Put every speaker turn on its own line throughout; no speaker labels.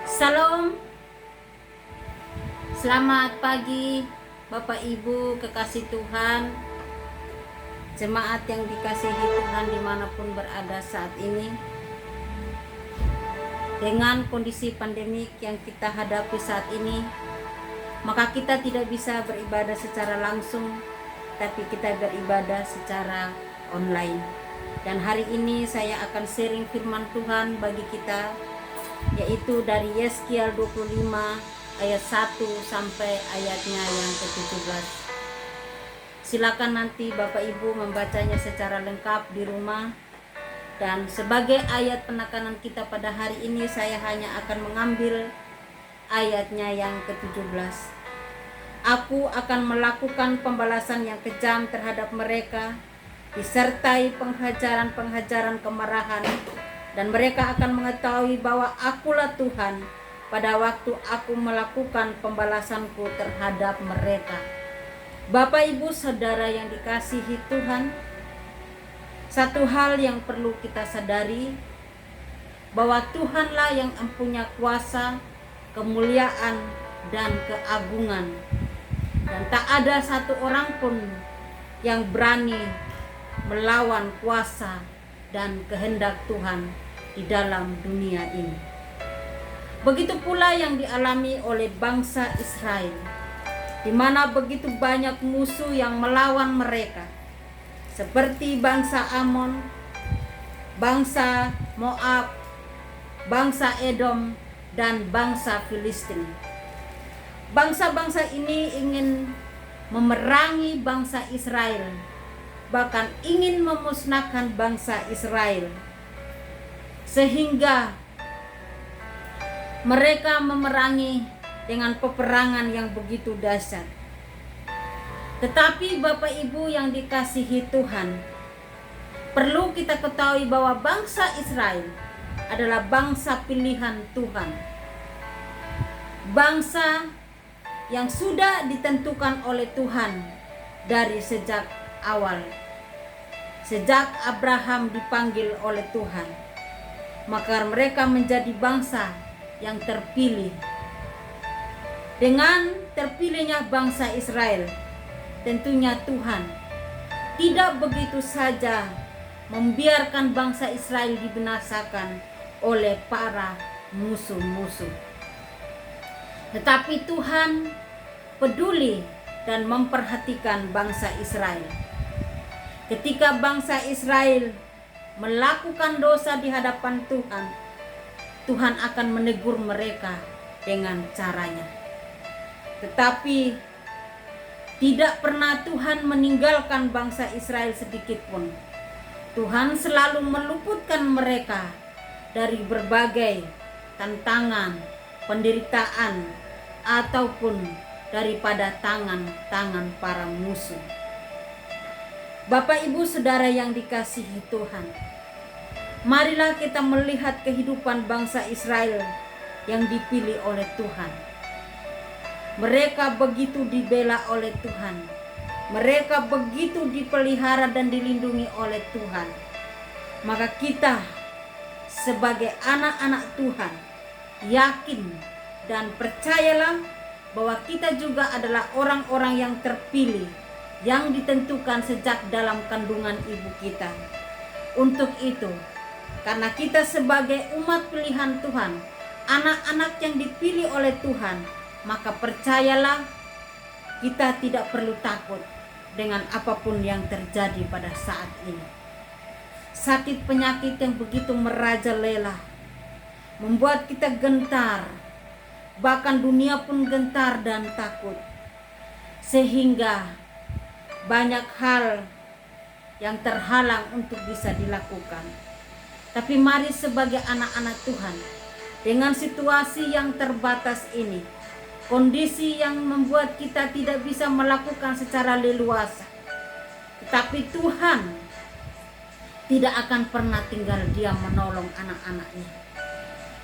Salam, selamat pagi Bapak Ibu kekasih Tuhan, jemaat yang dikasihi Tuhan dimanapun berada saat ini. Dengan kondisi pandemik yang kita hadapi saat ini, maka kita tidak bisa beribadah secara langsung, tapi kita beribadah secara online. Dan hari ini saya akan sharing firman Tuhan bagi kita, yaitu dari Yeskiel 25 ayat 1 sampai ayatnya yang ke-17. Silakan nanti Bapak Ibu membacanya secara lengkap di rumah. Dan sebagai ayat penekanan kita pada hari ini, saya hanya akan mengambil ayatnya yang ke-17. Aku akan melakukan pembalasan yang kejam terhadap mereka, disertai penghajaran-penghajaran kemarahan, dan mereka akan mengetahui bahwa akulah Tuhan pada waktu aku melakukan pembalasanku terhadap mereka. Bapak Ibu Saudara yang dikasihi Tuhan, satu hal yang perlu kita sadari, bahwa Tuhanlah yang mempunyai kuasa, kemuliaan, dan keagungan. Dan tak ada satu orang pun yang berani melawan kuasa dan kehendak Tuhan di dalam dunia ini. Begitu pula yang dialami oleh bangsa Israel, di mana begitu banyak musuh yang melawan mereka, seperti bangsa Amon, bangsa Moab, bangsa Edom, dan bangsa Filistin. Bangsa-bangsa ini ingin memerangi bangsa Israel, bahkan ingin memusnahkan bangsa Israel, sehingga mereka memerangi dengan peperangan yang begitu dahsyat. Tetapi Bapak Ibu yang dikasihi Tuhan, perlu kita ketahui bahwa bangsa Israel adalah bangsa pilihan Tuhan. Bangsa yang sudah ditentukan oleh Tuhan dari sejak awal. Sejak Abraham dipanggil oleh Tuhan, maka mereka menjadi bangsa yang terpilih. Dengan terpilihnya bangsa Israel, tentunya Tuhan tidak begitu saja membiarkan bangsa Israel dibinasakan oleh para musuh-musuh. Tetapi Tuhan peduli dan memperhatikan bangsa Israel. Ketika bangsa Israel melakukan dosa di hadapan Tuhan, Tuhan akan menegur mereka dengan caranya. Tetapi tidak pernah Tuhan meninggalkan bangsa Israel sedikit pun. Tuhan selalu meluputkan mereka dari berbagai tantangan, penderitaan, ataupun daripada tangan-tangan para musuh. Bapak Ibu Saudara yang dikasihi Tuhan, marilah kita melihat kehidupan bangsa Israel yang dipilih oleh Tuhan. Mereka begitu dibela oleh Tuhan. Mereka begitu dipelihara dan dilindungi oleh Tuhan. Maka kita sebagai anak-anak Tuhan yakin dan percayalah bahwa kita juga adalah orang-orang yang terpilih, yang ditentukan sejak dalam kandungan ibu kita. Untuk itu, karena kita sebagai umat pilihan Tuhan, anak-anak yang dipilih oleh Tuhan, maka percayalah kita tidak perlu takut dengan apapun yang terjadi pada saat ini. Sakit penyakit yang begitu merajalela membuat kita gentar, bahkan dunia pun gentar dan takut, sehingga banyak hal yang terhalang untuk bisa dilakukan. Tapi mari sebagai anak-anak Tuhan, dengan situasi yang terbatas ini, kondisi yang membuat kita tidak bisa melakukan secara leluasa, tetapi Tuhan tidak akan pernah tinggal diam menolong anak-anaknya.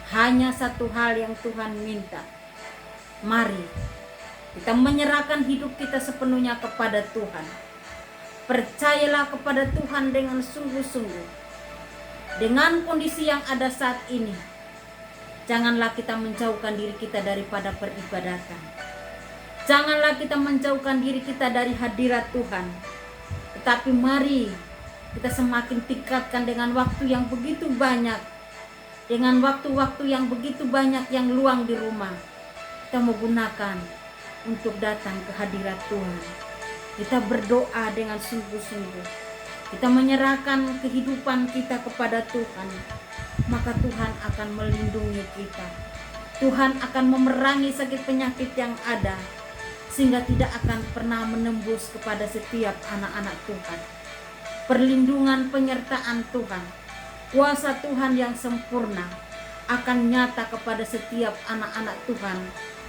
Hanya satu hal yang Tuhan minta, mari kita menyerahkan hidup kita sepenuhnya kepada Tuhan. Percayalah kepada Tuhan dengan sungguh-sungguh. Dengan kondisi yang ada saat ini, Janganlah kita menjauhkan diri kita daripada peribadatan. Janganlah kita menjauhkan diri kita dari hadirat Tuhan. Tetapi mari kita semakin tingkatkan dengan waktu yang begitu banyak. Dengan waktu-waktu yang begitu banyak yang luang di rumah. Kita mau gunakan untuk datang ke hadirat Tuhan. Kita berdoa dengan sungguh-sungguh. Kita menyerahkan kehidupan kita kepada Tuhan. Maka Tuhan akan melindungi kita. Tuhan akan memerangi sakit penyakit yang ada. Sehingga tidak akan pernah menembus kepada setiap anak-anak Tuhan. Perlindungan penyertaan Tuhan, kuasa Tuhan yang sempurna akan nyata kepada setiap anak-anak Tuhan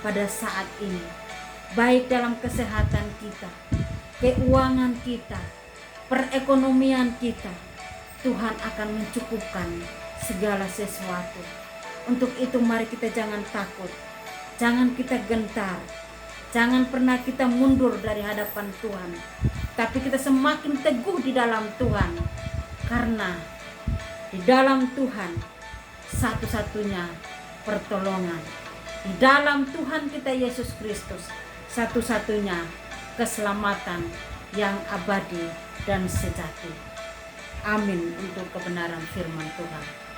pada saat ini. Baik dalam kesehatan kita, keuangan kita, perekonomian kita, Tuhan akan mencukupkan segala sesuatu. Untuk itu mari kita jangan takut, jangan kita gentar, jangan pernah kita mundur dari hadapan Tuhan. Tapi kita semakin teguh di dalam Tuhan. Karena di dalam Tuhan satu-satunya pertolongan. Di dalam Tuhan kita Yesus Kristus satu-satunya keselamatan yang abadi dan sejati. Amin untuk kebenaran firman Tuhan.